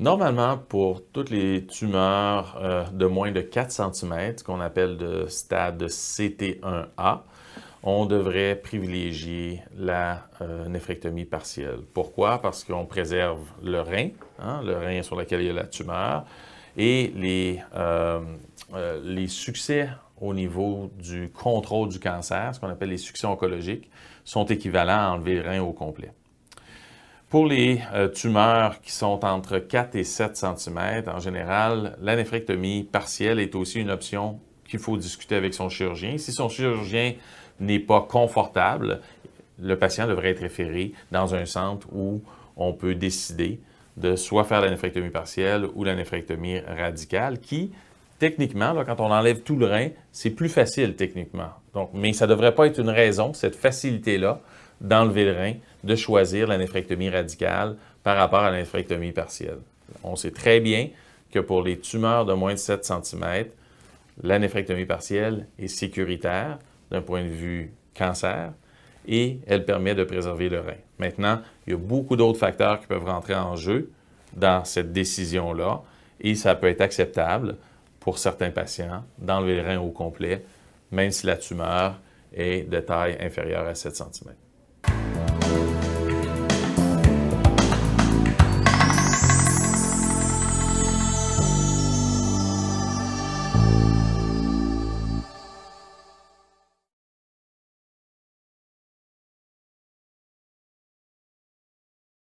Normalement, pour toutes les tumeurs de moins de 4 cm, qu'on appelle de stade CT1A, on devrait privilégier la néphrectomie partielle. Pourquoi? Parce qu'on préserve le rein sur lequel il y a la tumeur, et les succès au niveau du contrôle du cancer, ce qu'on appelle les succès oncologiques, sont équivalents à enlever le rein au complet. Pour les tumeurs qui sont entre 4 et 7 cm, en général, la néphrectomie partielle est aussi une option qu'il faut discuter avec son chirurgien. Si son chirurgien n'est pas confortable, le patient devrait être référé dans un centre où on peut décider de soit faire la néphrectomie partielle ou la néphrectomie radicale, qui, techniquement, là, quand on enlève tout le rein, c'est plus facile techniquement. Donc, mais ça ne devrait pas être une raison, cette facilité-là, d'enlever le rein, de choisir la néphrectomie radicale par rapport à la néphrectomie partielle. On sait très bien que pour les tumeurs de moins de 7 cm, la néphrectomie partielle est sécuritaire d'un point de vue cancer et elle permet de préserver le rein. Maintenant, il y a beaucoup d'autres facteurs qui peuvent rentrer en jeu dans cette décision-là et ça peut être acceptable pour certains patients d'enlever le rein au complet, même si la tumeur est de taille inférieure à 7 cm.